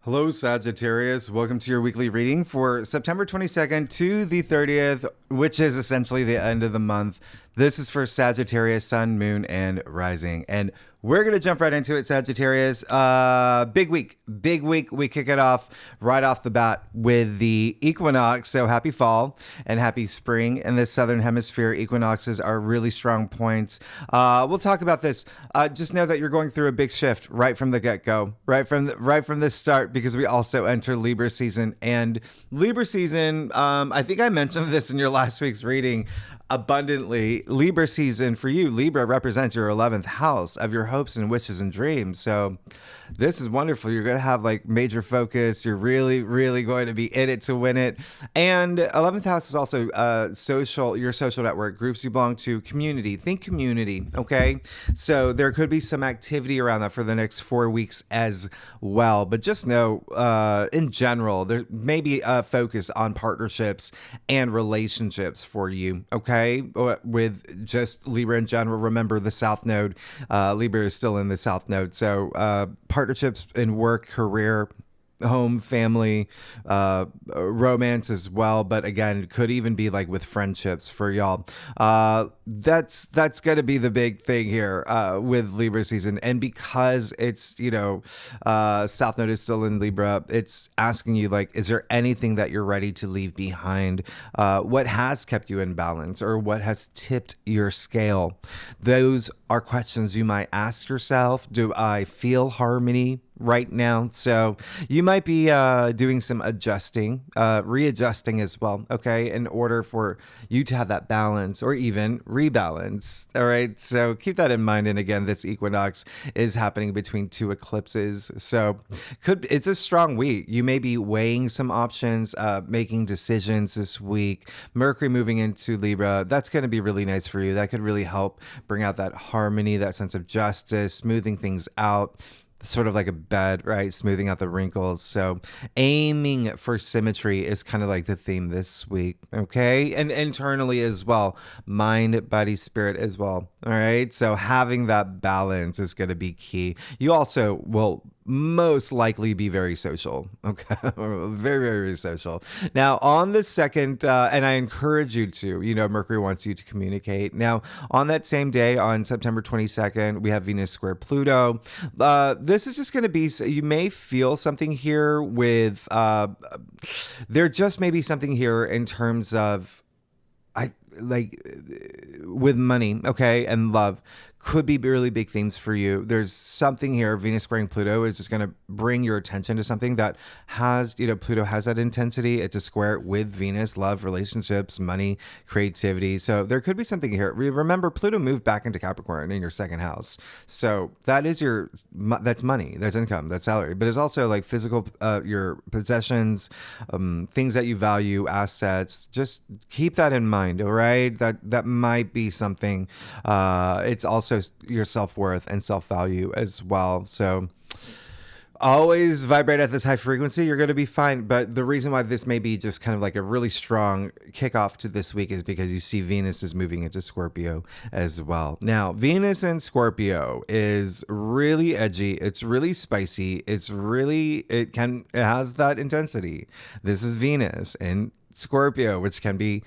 Hello, Sagittarius. Welcome to your weekly reading for September 22nd to the 30th, which is essentially the end of the month. This is for Sagittarius, Sun, Moon, and Rising. And we're going to jump right into it, Sagittarius. Big week. We kick it off right off the bat with the equinox. So happy fall and happy spring. In the southern hemisphere, equinoxes are really strong points. We'll talk about this. Just know that you're going through a big shift right from the get-go, right from the start, because we also enter Libra season. And Libra season, I think I mentioned this in your last week's reading abundantly. Libra season for you, Libra represents your 11th house of your hopes and wishes and dreams. So this is wonderful. You're going to have like major focus. You're really going to be in it to win it. And 11th house is also your social network, groups you belong to, community. Think community, okay? So there could be some activity around that for the next 4 weeks as well. But just know, in general, there may be a focus on partnerships and relationships for you, okay? With just Libra in general. Remember the South Node. Libra is still in the South Node. So partnerships in work, career, home, family, romance as well. But again, it could even be like with friendships for y'all. That's going to be the big thing here with Libra season. And because it's, South Node is still in Libra, it's asking you, like, is there anything that you're ready to leave behind? What has kept you in balance, or what has tipped your scale? Those are questions you might ask yourself. Do I feel harmony right now? So you might be doing some adjusting, readjusting as well, okay, in order for you to have that balance or even rebalance. All right, so keep that in mind. And again, this equinox is happening between two eclipses, so it's a strong week. You may be weighing some options, making decisions this week. Mercury moving into Libra, that's going to be really nice for you. That could really help bring out that harmony, that sense of justice, smoothing things out, sort of like a bed, right? Smoothing out the wrinkles. So aiming for symmetry is kind of like the theme this week, okay? And internally as well, mind, body, spirit as well, all right? So having that balance is going to be key. You also will most likely be very social, okay? Very social. Now, on the second, and I encourage you to, Mercury wants you to communicate. Now, on that same day, on September 22nd, we have Venus square Pluto. This is just going to be, you may feel something here with, there just may be something here in terms of, with money, okay, and love. Could be really big themes for you. There's something here. Venus squaring Pluto is just going to bring your attention to something that has, Pluto has that intensity. It's a square with Venus, love, relationships, money, creativity. So there could be something here. Remember, Pluto moved back into Capricorn in your second house. So that is that's money, that's income, that's salary. But it's also like physical, your possessions, things that you value, assets. Just keep that in mind, all right? That might be something. It's also your self-worth and self-value as well. So always vibrate at this high frequency. You're going to be fine. But the reason why this may be just kind of like a really strong kickoff to this week is because you see Venus is moving into Scorpio as well. Now, Venus in Scorpio is really edgy. It's really spicy. It has that intensity. This is Venus in Scorpio, which can be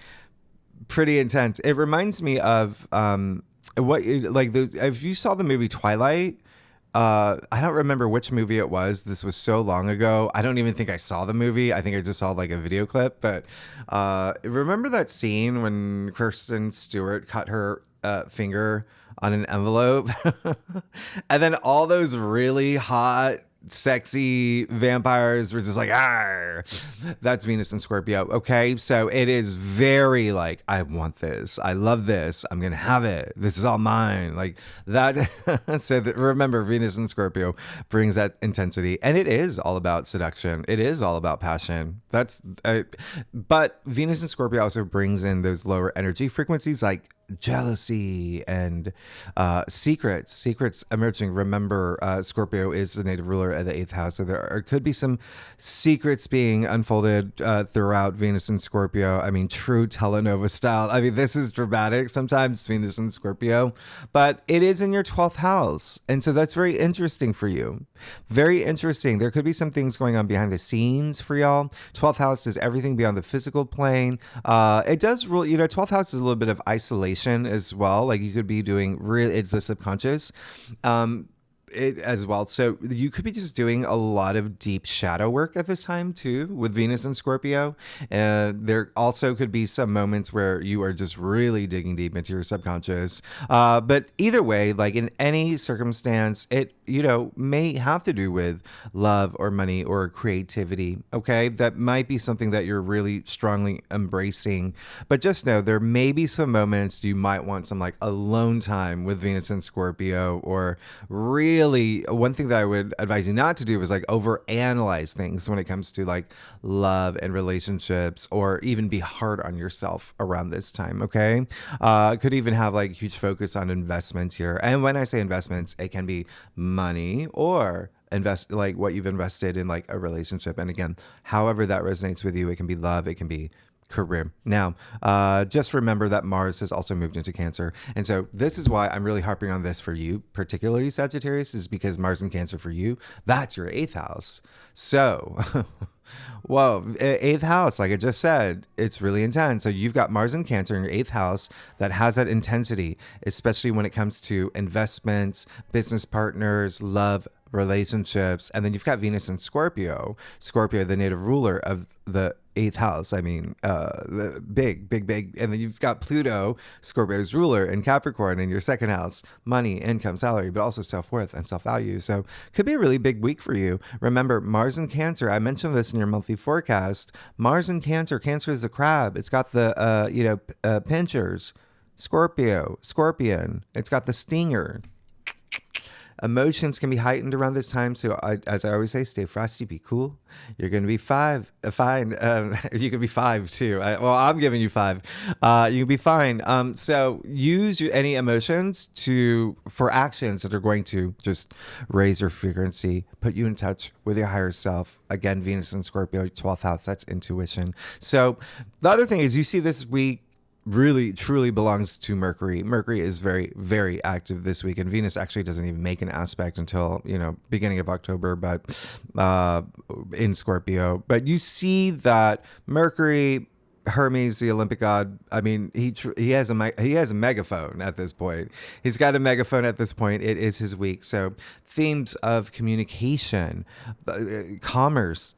pretty intense. It reminds me of, if you saw the movie Twilight, I don't remember which movie it was. This was so long ago. I don't even think I saw the movie. I think I just saw like a video clip. But remember that scene when Kristen Stewart cut her finger on an envelope? And then all those really hot, sexy vampires were just like, "Arr!" That's Venus and Scorpio. Okay, so it is very like, I want this, I love this, I'm gonna have it, this is all mine, like that. So remember, Venus and Scorpio brings that intensity, and it is all about seduction. It is all about passion. But Venus and Scorpio also brings in those lower energy frequencies like jealousy and secrets emerging. Remember, Scorpio is the native ruler of the 8th house, so there could be some secrets being unfolded throughout Venus and Scorpio. I mean, true telenovela style. I mean, this is dramatic sometimes, Venus and Scorpio, but it is in your 12th house, and so that's very interesting for you. Very interesting. There could be some things going on behind the scenes for y'all. 12th house is everything beyond the physical plane. It does rule, 12th house is a little bit of isolation as well. Like you could be doing it's the subconscious. It as well. So you could be just doing a lot of deep shadow work at this time too, with Venus and Scorpio. There also could be some moments where you are just really digging deep into your subconscious. But either way, like in any circumstance, it may have to do with love or money or creativity. Okay, that might be something that you're really strongly embracing. But just know there may be some moments you might want some like alone time with Venus and Scorpio, or really one thing that I would advise you not to do is like overanalyze things when it comes to like love and relationships, or even be hard on yourself around this time. Okay, could even have like huge focus on investments here. And when I say investments, it can be money or invest like what you've invested in like a relationship. And again, however that resonates with you, it can be love, it can be career. Now, just remember that Mars has also moved into Cancer. And so this is why I'm really harping on this for you, particularly Sagittarius, is because Mars in Cancer for you, that's your 8th house. So, whoa, 8th house, like I just said, it's really intense. So you've got Mars in Cancer in your 8th house that has that intensity, especially when it comes to investments, business partners, love, relationships. And then you've got Venus in Scorpio, the native ruler of the 8th house. I mean, the big. And then you've got Pluto, Scorpio's ruler, in Capricorn in your 2nd house, money, income, salary, but also self-worth and self-value. So could be a really big week for you. Remember, Mars in Cancer, I mentioned this in your monthly forecast. Mars in Cancer is a crab. It's got the, pinchers, scorpion. It's got the stinger. Emotions can be heightened around this time. So as I always say, stay frosty, be cool. You're going to be fine. You can be 5 too. I'm giving you 5. You can be fine. So use any emotions for actions that are going to just raise your frequency, put you in touch with your higher self. Again, Venus and Scorpio, 12th house, that's intuition. So the other thing is you see this week, really truly belongs to Mercury. Mercury is very, very active this week, and Venus actually doesn't even make an aspect until beginning of October, but in Scorpio. But you see that Mercury, Hermes, the Olympic god, I mean, he has a megaphone at this point. He's got a megaphone at this point. It is his week. So themes of communication, commerce,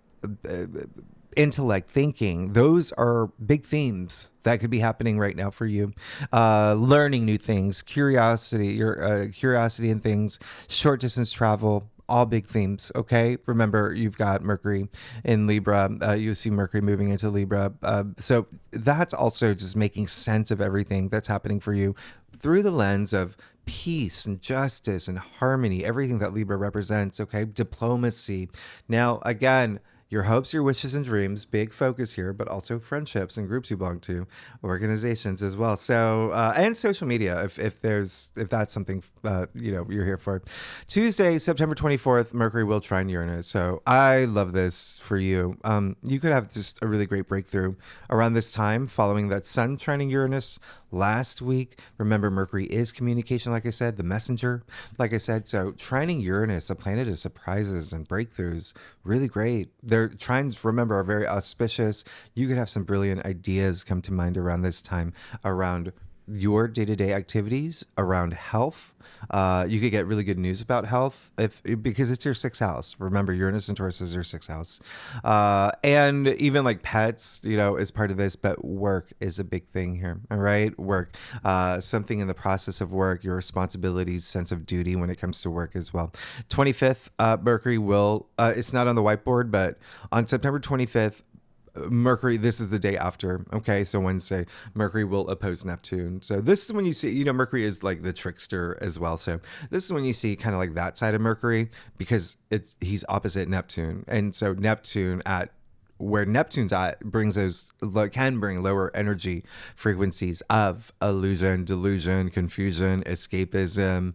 intellect, thinking, those are big themes that could be happening right now for you. Learning new things, curiosity, your curiosity in things, short distance travel, all big themes. Okay, remember you've got Mercury in Libra. You see Mercury moving into Libra, so that's also just making sense of everything that's happening for you through the lens of peace and justice and harmony, everything that Libra represents. Okay, diplomacy. Now again, your hopes, your wishes, and dreams, big focus here, but also friendships and groups you belong to, organizations as well. So, and social media, if that's something, you're here for. Tuesday, September 24th, Mercury will trine Uranus. So I love this for you. You could have just a really great breakthrough around this time following that Sun trining Uranus last week. Remember, Mercury is communication, like I said, the messenger, like I said. So trining Uranus, a planet of surprises and breakthroughs, really great. Their trines, remember, are very auspicious. You could have some brilliant ideas come to mind around this time, around your day-to-day activities, around health. You could get really good news about health because it's your 6th house. Remember, Uranus and Taurus is your 6th house. And even like pets, is part of this, but work is a big thing here. All right. Work, something in the process of work, your responsibilities, sense of duty when it comes to work as well. 25th, Mercury will, it's not on the whiteboard, but on September 25th, Mercury, this is the day after. Okay, so Wednesday, Mercury will oppose Neptune. So this is when you see, Mercury is like the trickster as well. So this is when you see kind of like that side of Mercury, because he's opposite Neptune. And so Neptune at where Neptune's at can bring lower energy frequencies of illusion, delusion, confusion, escapism.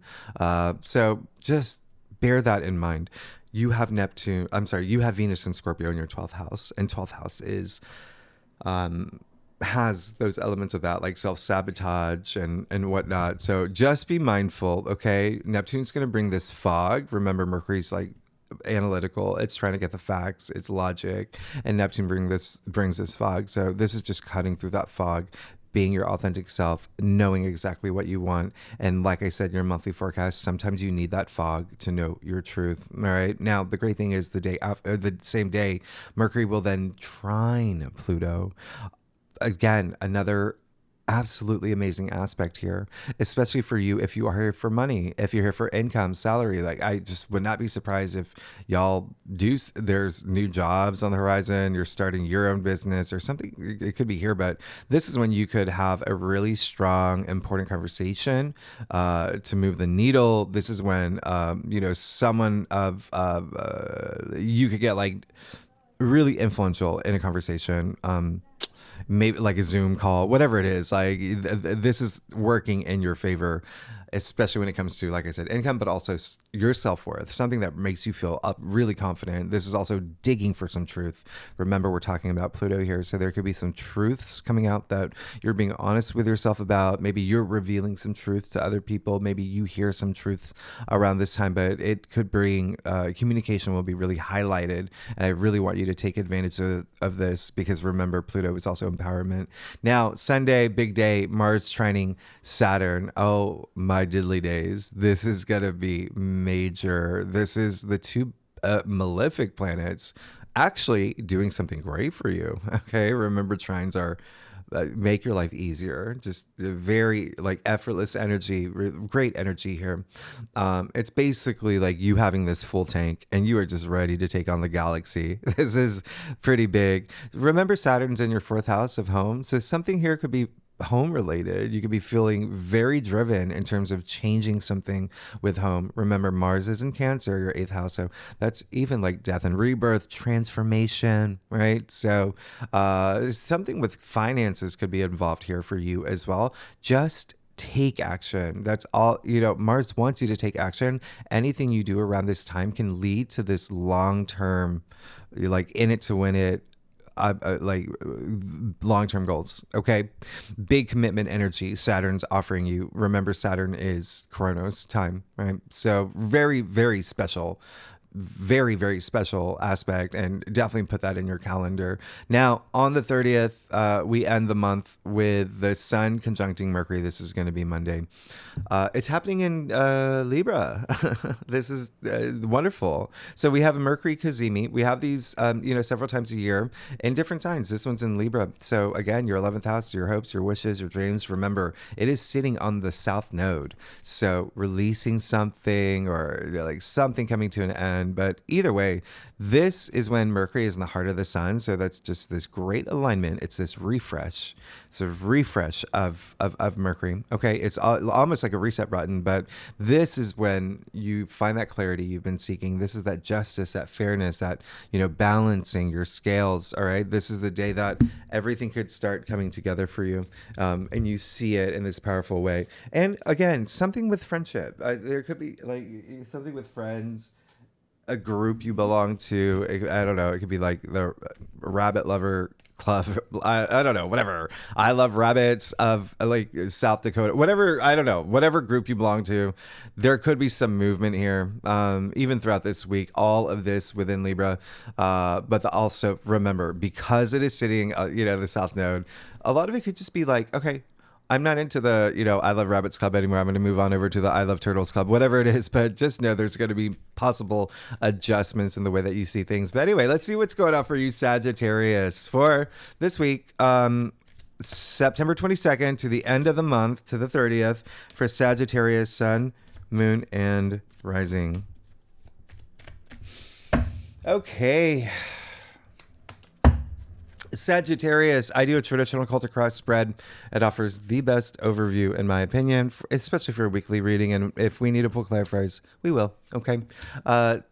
So just bear that in mind. You have Venus and Scorpio in your 12th house, and 12th house has those elements of that, like self-sabotage and whatnot. So just be mindful, okay? Neptune's going to bring this fog. Remember, Mercury's like analytical. It's trying to get the facts. It's logic. And Neptune brings this fog. So this is just cutting through that fog, being your authentic self, knowing exactly what you want. And like I said, your monthly forecast, sometimes you need that fog to know your truth. All right. Now, the great thing is the same day, Mercury will then trine Pluto. Again, another absolutely amazing aspect here, especially for you if you are here for money, if you're here for income, salary. Like, I just would not be surprised if y'all there's new jobs on the horizon, you're starting your own business or something. It could be here, but this is when you could have a really strong, important conversation to move the needle. This is when someone you could get like really influential in a conversation. Maybe like a Zoom call, whatever it is, like this is working in your favor, especially when it comes to, like I said, income, but also your self-worth, something that makes you feel really confident. This is also digging for some truth. Remember, we're talking about Pluto here, so there could be some truths coming out that you're being honest with yourself about. Maybe you're revealing some truth to other people. Maybe you hear some truths around this time, but it could bring communication will be really highlighted, and I really want you to take advantage of this, because remember, Pluto is also empowerment. Now, Sunday, big day, Mars trining Saturn. Oh my diddly days. This is going to be major. This is the two malefic planets actually doing something great for you. Okay. Remember, trines are make your life easier. Just very like effortless energy, great energy here. It's basically like you having this full tank and you are just ready to take on the galaxy. This is pretty big. Remember, Saturn's in your fourth house of home. So something here could be home related. You could be feeling very driven in terms of changing something with home. Remember, Mars is in Cancer, your eighth house. So that's even like death and rebirth, transformation, right? So something with finances could be involved here for you as well. Just take action. That's all. Mars wants you to take action. Anything you do around this time can lead to this long-term, like in it to win it, like long-term goals. Okay. Big commitment energy Saturn's offering you. Remember, Saturn is Chronos time, right? So very, very special. Very, very special aspect, and definitely put that in your calendar. Now, on the 30th, we end the month with the Sun conjuncting Mercury. This is going to be Monday. It's happening in Libra. This is wonderful. So we have a Mercury Cazimi. We have these, several times a year in different signs. This one's in Libra. So again, your 11th house, your hopes, your wishes, your dreams. Remember, it is sitting on the South Node. So releasing something or like something coming to an end. But either way, this is when Mercury is in the heart of the sun. So that's just this great alignment. It's this refresh, sort of refresh of Mercury. Okay. It's almost like a reset button, but this is when you find that clarity you've been seeking. This is that justice, that fairness, that, balancing your scales. All right. This is the day that everything could start coming together for you. And you see it in this powerful way. And again, something with friendship. There could be like something with friends, a group you belong to. I don't know. It could be like the Rabbit Lover Club. I don't know. Whatever. I love rabbits of like South Dakota. Whatever. I don't know. Whatever group you belong to. There could be some movement here, even throughout this week. All of this within Libra. But also remember, because it is sitting, the South Node, a lot of it could just be like, okay, I'm not into the, I Love Rabbits Club anymore. I'm going to move on over to the I Love Turtles Club, whatever it is. But just know there's going to be possible adjustments in the way that you see things. But anyway, let's see what's going on for you, Sagittarius, for this week. September 22nd to the end of the month, to the 30th, for Sagittarius, Sun, Moon, and Rising. Okay. Sagittarius, I do a traditional cultic cross spread. It offers the best overview, in my opinion, especially for a weekly reading. And if we need to pull clarifiers, we will. Okay.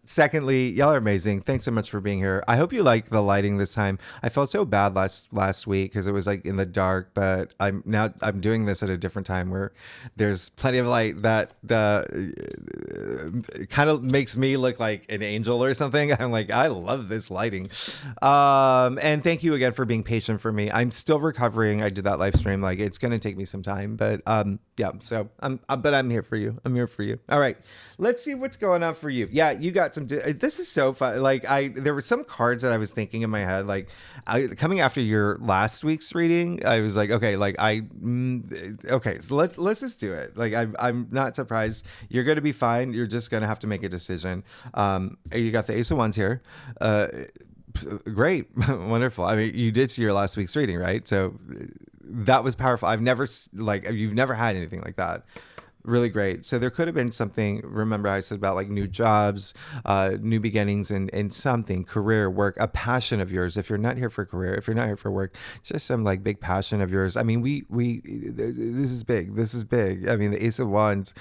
Secondly, y'all are amazing. Thanks so much for being here. I hope you like the lighting this time. I felt so bad last week because it was like in the dark, but I'm doing this at a different time where there's plenty of light that kind of makes me look like an angel or something. I'm like, I love this lighting. And thank you again for being patient for me. I'm still recovering. I did that live stream. Like, it's going to take me some time, but yeah. So I'm here for you. I'm here for you. All right. Let's see what's going going on for you? Yeah, you got some. This is so fun. Like there were some cards that I was thinking in my head. Like coming after your last week's reading, I was like, okay, okay, so let's just do it. Like I'm not surprised. You're gonna be fine. You're just gonna have to make a decision. You got the Ace of Wands here. Great, wonderful. I mean, you did see your last week's reading, right? So that was powerful. You've never had anything like that. Really great. So there could have been something. Remember, I said about like new jobs, new beginnings, and something, career, work, a passion of yours. If you're not here for career, if you're not here for work, just some like big passion of yours. I mean, this is big. This is big. I mean, the Ace of Wands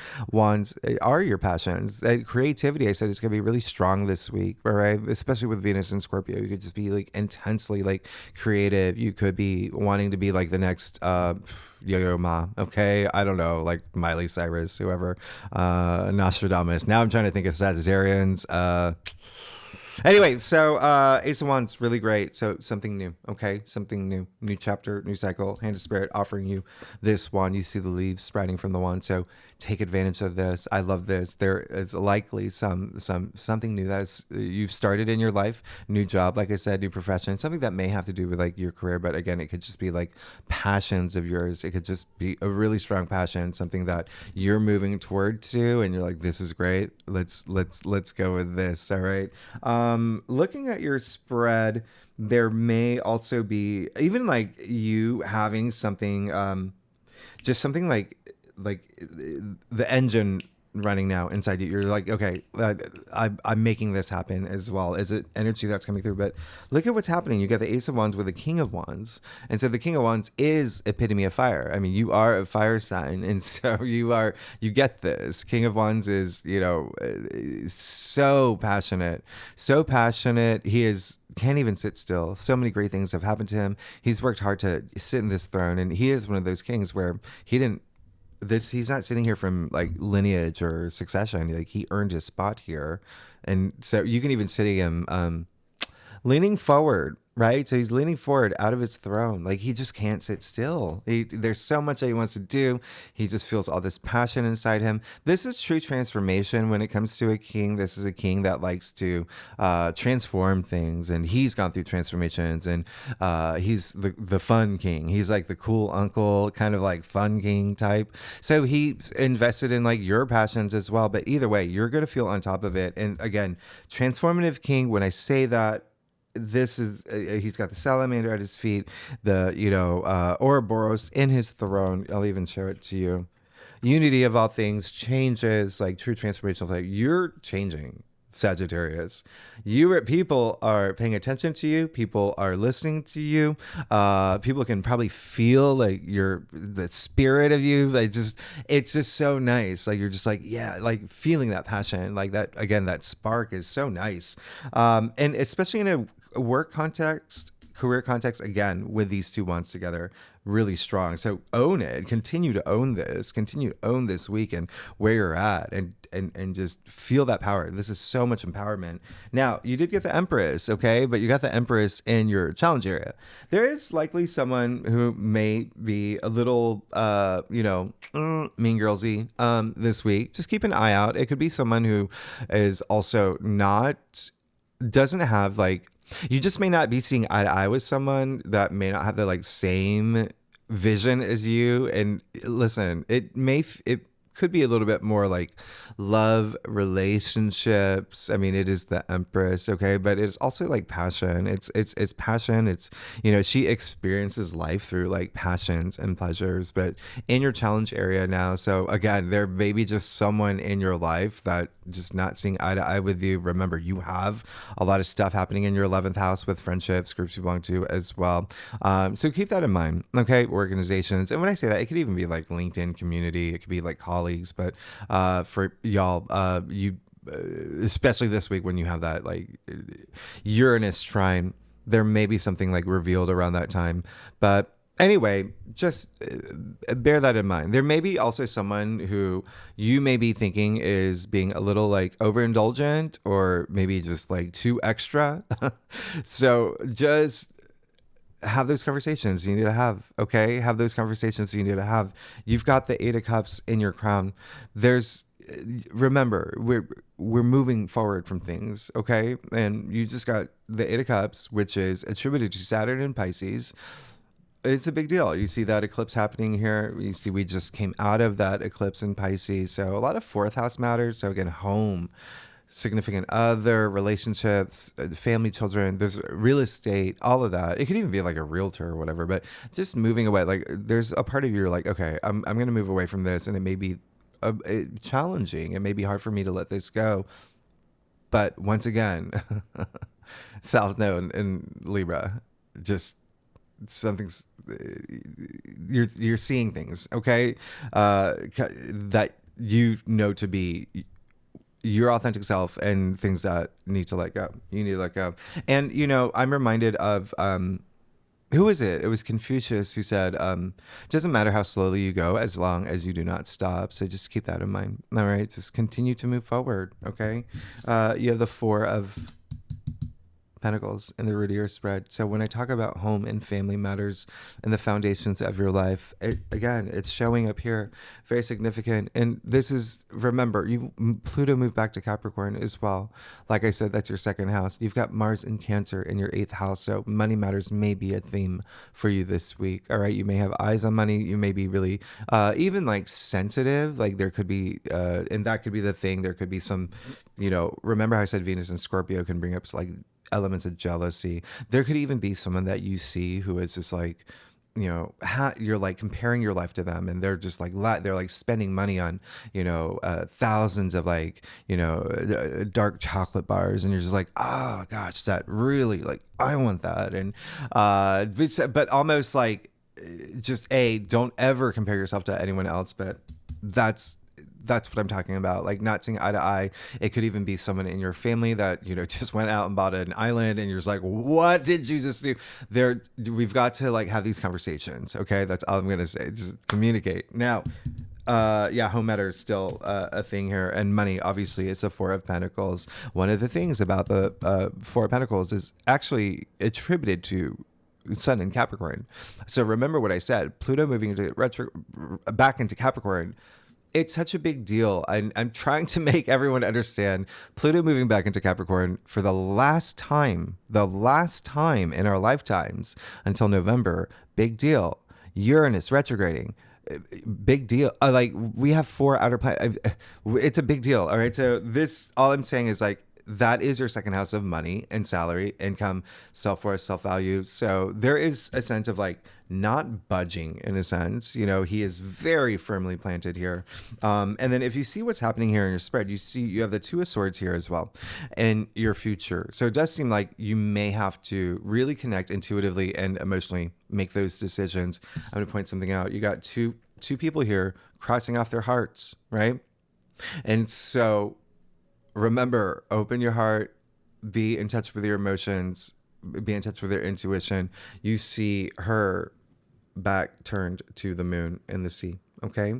are your passions. Creativity, I said, is going to be really strong this week, all right? Especially with Venus and Scorpio. You could just be like intensely like creative. You could be wanting to be like the next Yo-Yo Ma, okay? I don't know, like Miley Cyrus, whoever, Nostradamus. Now I'm trying to think of Sagittarians. Anyway, so Ace of Wands, really great. So something new, okay? Something new chapter, new cycle. Hand of Spirit offering you this wand. You see the leaves sprouting from the wand, so take advantage of this. I love this. There is likely something new that you've started in your life, new job, like I said, new profession, something that may have to do with like your career, but again, it could just be like passions of yours. It could just be a really strong passion, something that you're moving toward to, and you're like, this is great. Let's go with this. All right. Looking at your spread, there may also be even like you having something, just something like the engine running now inside you. You're like, okay, I'm making this happen as well. Is it energy that's coming through? But look at what's happening. You got the Ace of Wands with the King of Wands. And so the King of Wands is epitome of fire. I mean, you are a fire sign. And so you get this. King of Wands is, so passionate. He can't even sit still. So many great things have happened to him. He's worked hard to sit in this throne. And he is one of those kings where he's not sitting here from like lineage or succession. Like he earned his spot here. And so you can even see him leaning forward, right? So he's leaning forward out of his throne. Like he just can't sit still. There's so much that he wants to do. He just feels all this passion inside him. This is true transformation when it comes to a king. This is a king that likes to transform things, and he's gone through transformations, and he's the fun king. He's like the cool uncle, kind of like fun king type. So he invested in like your passions as well. But either way, you're going to feel on top of it. And again, transformative king, when I say that, this is he's got the salamander at his feet, the Ouroboros in his throne. I'll even show it to you. Unity of all things, changes, like true transformation. Like you're changing, Sagittarius. People are paying attention to you. People are listening to you. People can probably feel like the spirit of you. Like it's just so nice. Like you're just like, yeah, like feeling that passion, like that. Again, that spark is so nice. And especially in a work context, career context, again, with these two wands together, really strong. So own it. Continue to own this. Continue to own this week and where you're at, and just feel that power. This is so much empowerment. Now, you did get the Empress, okay? But you got the Empress in your challenge area. There is likely someone who may be a little, mean girlsy this week. Just keep an eye out. It could be someone who is also doesn't have you just may not be seeing eye to eye with someone that may not have the same vision as you. And listen, it could be a little bit more like love, relationships. I mean, it is the Empress, okay, but it's also like passion. It's passion. It's, she experiences life through like passions and pleasures, but in your challenge area now. So again, there may be just someone in your life that just not seeing eye to eye with you. Remember, you have a lot of stuff happening in your 11th house with friendships, groups you belong to as well. So keep that in mind, okay? Organizations. And when I say that, it could even be like LinkedIn community. It could be like colleagues, but for y'all, you especially this week when you have that like Uranus trine, there may be something like revealed around that time. But anyway, just bear that in mind. There may be also someone who you may be thinking is being a little like overindulgent, or maybe just like too extra. So just have those conversations you need to have, okay? Have those conversations you need to have. You've got the Eight of Cups in your crown. There's remember, we're moving forward from things, okay? And you just got the Eight of Cups, which is attributed to Saturn and Pisces. It's a big deal. You see that eclipse happening here. You see we just came out of that eclipse in Pisces. So a lot of fourth house matters. So again, home, significant other, relationships, family, children, there's real estate, all of that. It could even be like a realtor or whatever, but just moving away. Like there's a part of you like, okay, I'm going to move away from this. And it may be challenging. It may be hard for me to let this go. But once again, South Node in Libra, just something's you're seeing things, okay, that you know to be your authentic self, and things that need to let go. You need to let go. And I'm reminded of who is it? It was Confucius who said, it doesn't matter how slowly you go as long as you do not stop. So just keep that in mind. All right. Just continue to move forward. Okay. You have the Four of Pentacles in the root of your spread. So when I talk about home and family matters and the foundations of your life, it's showing up here, very significant. And this is, remember, Pluto moved back to Capricorn as well. Like I said, that's your second house. You've got Mars in Cancer in your 8th house. So money matters may be a theme for you this week. All right. You may have eyes on money. You may be really even like sensitive. Like there could be, and that could be the thing. There could be some, remember how I said Venus and Scorpio can bring up like elements of jealousy. There could even be someone that you see who is just like, you're like comparing your life to them, and they're just like they're like spending money on thousands of like dark chocolate bars, and you're just like, oh gosh, that really, like, I want that. And but almost like, just don't ever compare yourself to anyone else. But that's what I'm talking about. Like not seeing eye to eye. It could even be someone in your family that, just went out and bought an island, and you're just like, what did you just do? We've got to like have these conversations. Okay. That's all I'm going to say. Just communicate. Now, home matters still a thing here, and money, obviously, it's a Four of Pentacles. One of the things about the Four of Pentacles is actually attributed to Sun in Capricorn. So remember what I said, Pluto moving into back into Capricorn. It's such a big deal. I'm trying to make everyone understand Pluto moving back into Capricorn for the last time in our lifetimes until November. Big deal. Uranus retrograding. Big deal. Like we have 4 outer planets. It's a big deal. All right. So all I'm saying is like, that is your second house of money and salary, income, self-worth, self-value. So there is a sense of like not budging in a sense. He is very firmly planted here. And then if you see what's happening here in your spread, you have the Two of Swords here as well in your future. So it does seem like you may have to really connect intuitively and emotionally, make those decisions. I'm going to point something out. You got two people here crossing off their hearts, right? And so remember, open your heart, be in touch with your emotions, be in touch with your intuition. You see her back turned to the moon and the sea, okay?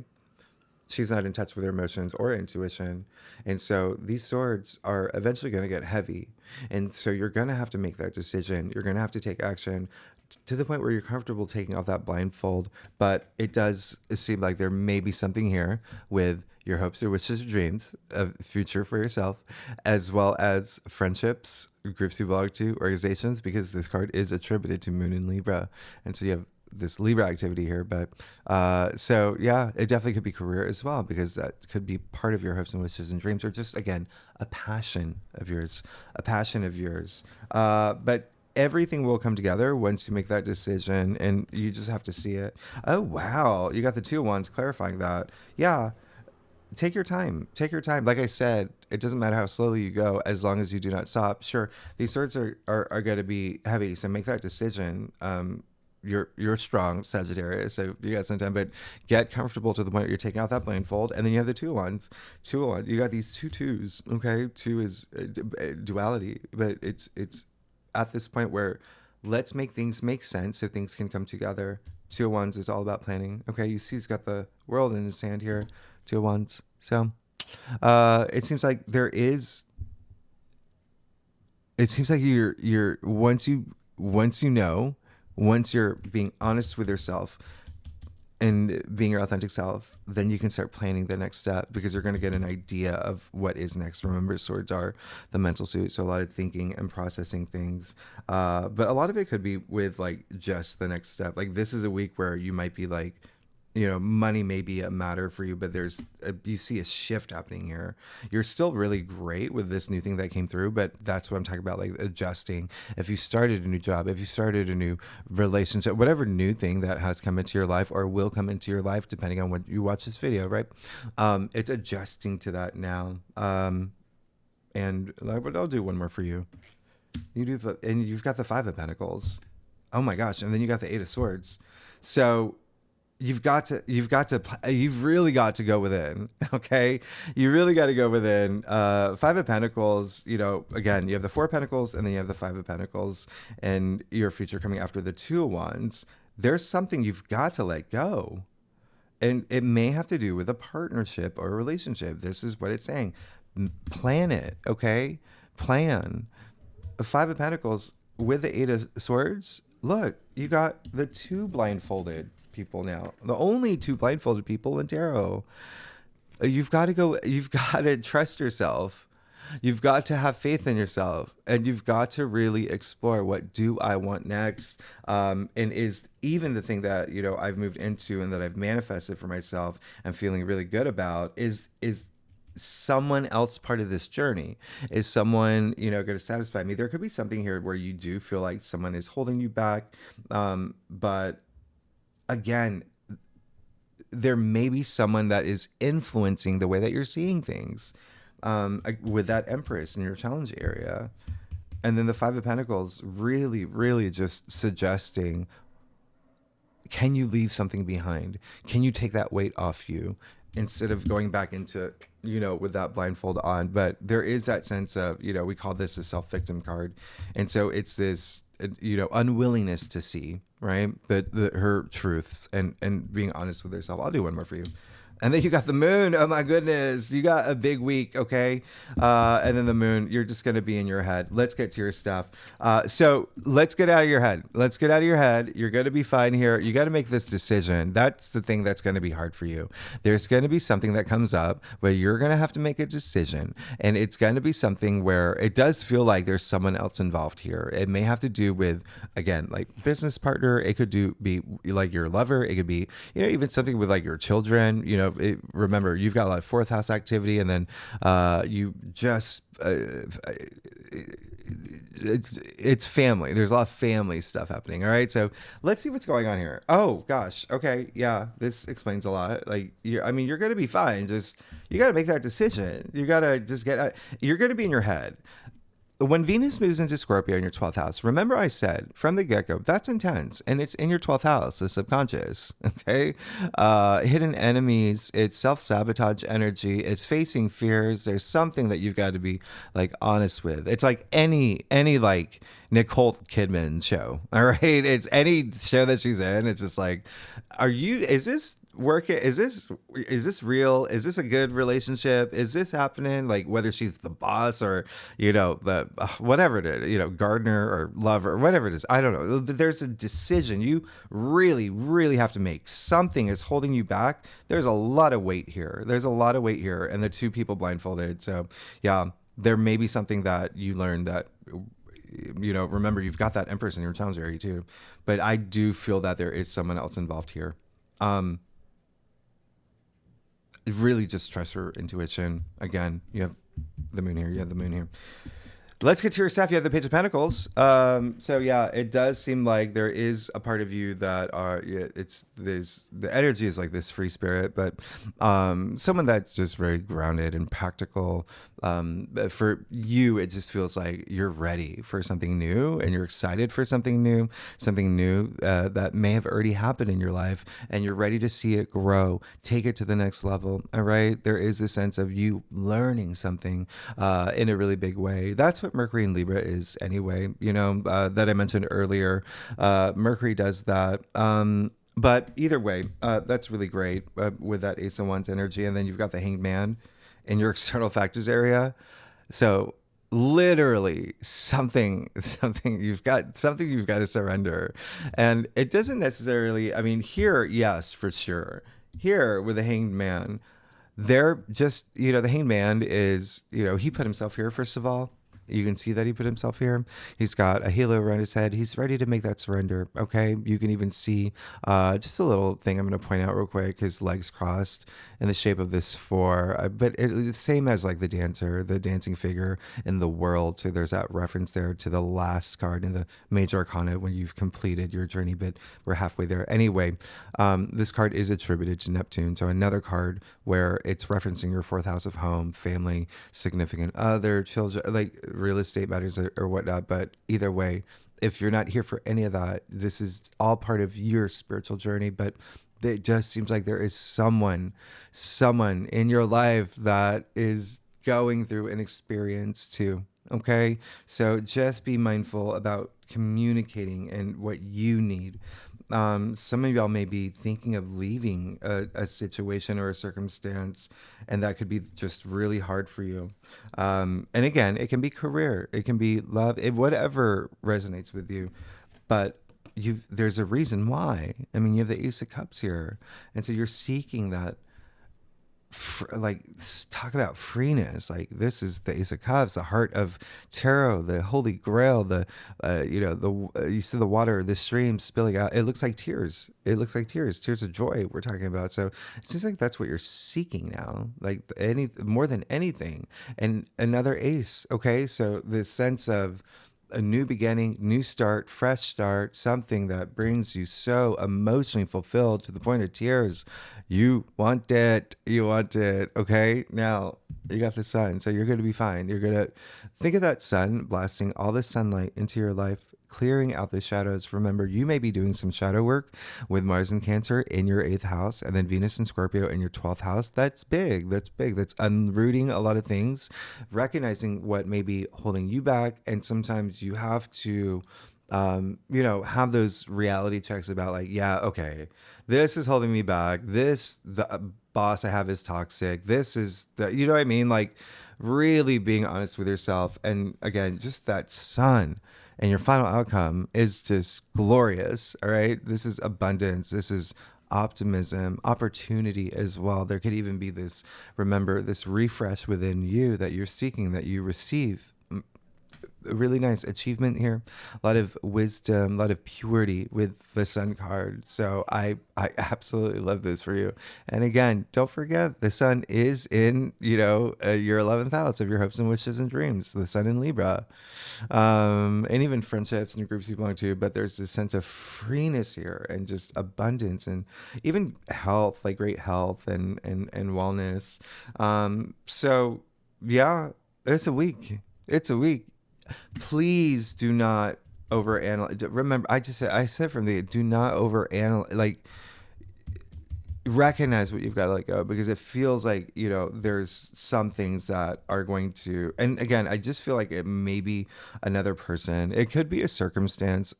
She's not in touch with her emotions or intuition. And so these swords are eventually going to get heavy. And so you're going to have to make that decision. You're going to have to take action to the point where you're comfortable taking off that blindfold. But it does seem like there may be something here with your hopes, your wishes, your dreams, a future for yourself, as well as friendships, groups you belong to, organizations, because this card is attributed to Moon in Libra. And so you have this Libra activity here. But so yeah, it definitely could be career as well, because that could be part of your hopes and wishes and dreams, or just, again, a passion of yours. But everything will come together once you make that decision, and you just have to see it. Oh, wow. You got the Two of Wands clarifying that. Yeah. Take your time. Like I said, it doesn't matter how slowly you go, as long as you do not stop. Sure, these swords are going to be heavy, so make that decision. You're strong, Sagittarius, so you got some time, but get comfortable to the point where you're taking out that blindfold. And then you have the Two of Wands. You got these two twos. Okay, two is duality, but it's at this point where let's make things make sense so things can come together. Two of Wands is all about planning. Okay, you see he's got the world in his hand here. Two of Wands. So it seems like you're once you're being honest with yourself, and being your authentic self, then you can start planning the next step, because you're going to get an idea of what is next. Remember, swords are the mental suit, so a lot of thinking and processing things. But a lot of it could be with like just the next step. Like this is a week where you might be like, money may be a matter for you, but you see a shift happening here. You're still really great with this new thing that came through, but that's what I'm talking about, like adjusting. If you started a new job, if you started a new relationship, whatever new thing that has come into your life or will come into your life, depending on when you watch this video, right? It's adjusting to that now. And I'll do one more for you. And you've got the Five of Pentacles. Oh my gosh. And then you got the Eight of Swords. So you've really got to go within. Okay. You really got to go within. Five of Pentacles, again, you have the Four of Pentacles and then you have the Five of Pentacles, and your future coming after the Two of Wands. There's something you've got to let go. And it may have to do with a partnership or a relationship. This is what it's saying. Plan it. Okay. Plan. The Five of Pentacles with the Eight of Swords. Look, you got the two blindfolded people now, the only two blindfolded people in tarot. You've got to trust yourself. You've got to have faith in yourself, and you've got to really explore, what do I want next? And is even the thing that, I've moved into and that I've manifested for myself and feeling really good about is someone else part of this journey? Is someone, going to satisfy me? There could be something here where you do feel like someone is holding you back. But again, there may be someone that is influencing the way that you're seeing things, with that Empress in your challenge area. And then the Five of Pentacles really, really just suggesting, can you leave something behind? Can you take that weight off you instead of going back into, with that blindfold on? But there is that sense of, we call this a self-victim card. And so it's this, unwillingness to see, right, her truths and being honest with herself. I'll do one more for you. And then you got the Moon. Oh my goodness. You got a big week. Okay. And then the Moon, you're just going to be in your head. Let's get to your stuff. So let's get out of your head. Let's get out of your head. You're going to be fine here. You got to make this decision. That's the thing that's going to be hard for you. There's going to be something that comes up where you're going to have to make a decision. And it's going to be something where it does feel like there's someone else involved here. It may have to do with, again, like business partner. It could be like your lover. It could be, even something with like your children, remember, you've got a lot of fourth house activity, and then you just it's family. There's a lot of family stuff happening. All right, so let's see what's going on here. Oh gosh, okay, yeah, this explains a lot. Like, you're going to be fine. Just you got to make that decision. You got to just get out. You're going to be in your head. When Venus moves into Scorpio in your 12th house, remember I said from the get-go, that's intense. And it's in your 12th house, the subconscious, okay? Hidden enemies, it's self-sabotage energy, it's facing fears. There's something that you've got to be like honest with. It's like any like Nicole Kidman show, all right? It's any show that she's in. It's just like, is this working? Is this real? Is this a good relationship? Is this happening? Like, whether she's the boss or, the whatever it is, gardener or lover or whatever it is, I don't know. But there's a decision you really, really have to make. Something is holding you back. There's a lot of weight here. And the two people blindfolded. So yeah, there may be something that you learned that, remember, you've got that Empress in your challenge area too, but I do feel that there is someone else involved here. Really just trust your intuition. Again, you have the Moon here. Let's get to your stuff. You have the Page of Pentacles. So yeah, it does seem like there is a part of you that the energy is like this free spirit, but someone that's just very grounded and practical. For you, it just feels like you're ready for something new, and you're excited for something new that may have already happened in your life, and you're ready to see it grow, take it to the next level. All right, there is a sense of you learning something in a really big way. That's what Mercury and Libra is anyway, that I mentioned earlier. Mercury does that. But either way, that's really great with that Ace of Wands energy. And then you've got the Hanged Man in your external factors area. So literally something you've got to surrender. And it doesn't necessarily, I mean, here, yes, for sure. Here with the Hanged Man, they're just, the Hanged Man is, he put himself here, first of all. You can see that he put himself here. He's got a halo around his head. He's ready to make that surrender. Okay. You can even see just a little thing I'm going to point out real quick. His legs crossed in the shape of this four. But it's the same as like the dancer, the dancing figure in the world. So there's that reference there to the last card in the major arcana when you've completed your journey, but we're halfway there. Anyway, this card is attributed to Neptune. So another card where it's referencing your fourth house of home, family, significant other, children, like real estate matters or whatnot. But either way, if you're not here for any of that, this is all part of your spiritual journey. But it just seems like there is someone in your life that is going through an experience too. Okay. So just be mindful about communicating and what you need. Some of y'all may be thinking of leaving a situation or a circumstance, and that could be just really hard for you. And again, it can be career, it can be love, whatever resonates with you. But there's a reason why. I mean, you have the Ace of Cups here, and so you're seeking that. Talk about freeness. Like, this is the Ace of Cups, the heart of tarot, the Holy Grail, you see the water, the stream spilling out. It looks like tears. Tears of joy we're talking about. So it seems like that's what you're seeking now, like more than anything. And another ace. Okay, so the sense of a new beginning, new start, fresh start, something that brings you so emotionally fulfilled to the point of tears. You want it. Okay. Now you got the sun, so you're going to be fine. You're going to think of that sun blasting all the sunlight into your life, clearing out the shadows. Remember, you may be doing some shadow work with Mars in Cancer in your 8th house, and then Venus and Scorpio in your 12th house. That's big. That's unrooting a lot of things, recognizing what may be holding you back. And sometimes you have to, have those reality checks about like, yeah, okay, this is holding me back. The boss I have is toxic. This is you know what I mean? Like, really being honest with yourself. And again, just that sun. And your final outcome is just glorious. All right. This is abundance. This is optimism, opportunity as well. There could even be this refresh within you that you're seeking, that you receive. A really nice achievement here. A lot of wisdom, a lot of purity with the sun card. So I absolutely love this for you. And again, don't forget, the sun is in, your 11th house of your hopes and wishes and dreams, the sun in Libra. And even friendships and groups you belong to. But there's this sense of freeness here and just abundance and even health, like great health and wellness. So yeah, it's a week. Please do not overanalyze. Remember, I said from the, do not overanalyze, like, recognize what you've got to let go, because it feels like, there's some things that are going to, and again, I just feel like it may be another person. It could be a circumstance,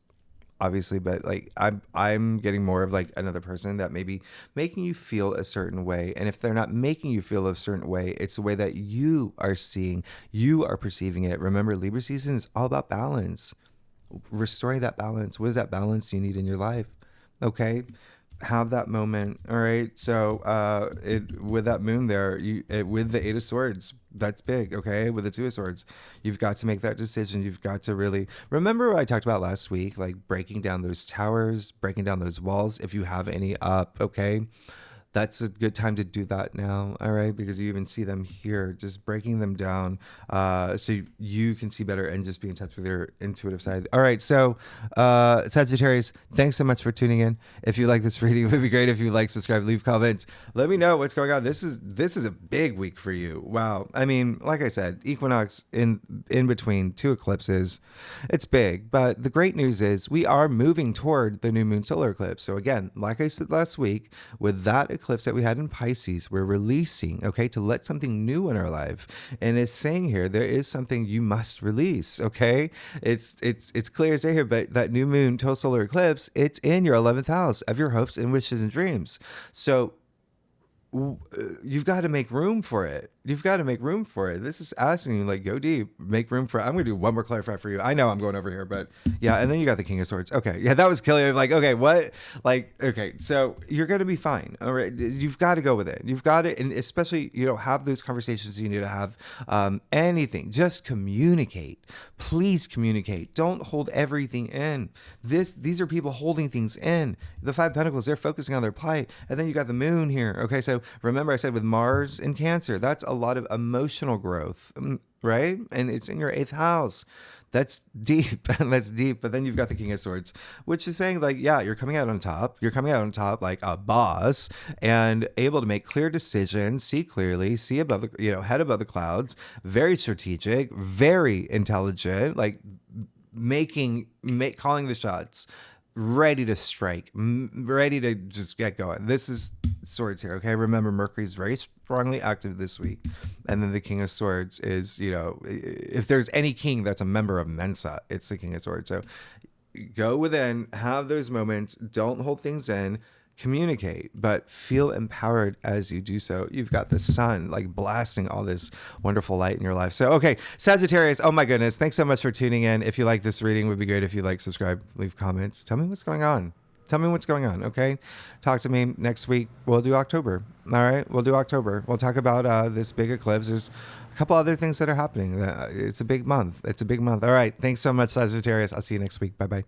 obviously, but like I'm getting more of like another person that may be making you feel a certain way. And if they're not making you feel a certain way, it's the way that you are perceiving it. Remember, Libra season is all about balance. Restoring that balance. What is that balance you need in your life? Okay. Have that moment. All right. So with that moon there, with the 8 of Swords, that's big. Okay. With the 2 of Swords, you've got to make that decision. You've got to really remember what I talked about last week, like breaking down those towers, breaking down those walls, if you have any up. Okay. That's a good time to do that now, all right? Because you even see them here, just breaking them down so you can see better and just be in touch with your intuitive side. All right, so Sagittarius, thanks so much for tuning in. If you like this reading, it would be great if you like, subscribe, leave comments. Let me know what's going on. This is a big week for you. Wow. I mean, like I said, equinox in between 2 eclipses. It's big, but the great news is we are moving toward the new moon solar eclipse. So again, like I said last week, with that eclipse that we had in Pisces, we're releasing, okay, to let something new in our life. And it's saying here, there is something you must release, okay? It's clear as day here, but that new moon total solar eclipse, it's in your 11th house of your hopes and wishes and dreams. So you've got to make room for it. You've got to make room for it. This is asking you, like, go deep, make room for it. I'm going to do one more clarify for you. I know I'm going over here, but yeah. And then you got the King of Swords. Okay. Yeah, that was killing. Like, okay, what? Like, okay. So you're going to be fine. All right. You've got to go with it. You've got to, and especially, have those conversations you need to have. Anything. Just communicate. Please communicate. Don't hold everything in. These are people holding things in. The Five Pentacles, they're focusing on their plight. And then you got the moon here. Okay. So remember I said with Mars in Cancer, that's a lot of emotional growth, right? And it's in your 8th house. That's deep. That's deep. But then you've got the King of Swords, which is saying, like, yeah, you're coming out on top. You're coming out on top like a boss and able to make clear decisions, see clearly, see above the, head above the clouds, very strategic, very intelligent, like calling the shots, ready to strike, ready to just get going. This is Swords here, okay? Remember, Mercury's very strongly active this week. And then the King of Swords is, if there's any king that's a member of Mensa, it's the King of Swords. So go within, have those moments, don't hold things in, communicate, but feel empowered as you do so. You've got the sun like blasting all this wonderful light in your life. So, okay, Sagittarius, oh my goodness, thanks so much for tuning in. If you like this reading, it would be great if you like, subscribe, leave comments. Tell me what's going on. Tell me what's going on, okay? Talk to me next week. We'll do October. All right, we'll do October. We'll talk about this big eclipse. There's a couple other things that are happening. It's a big month. It's a big month. All right, thanks so much, Sagittarius. I'll see you next week. Bye-bye.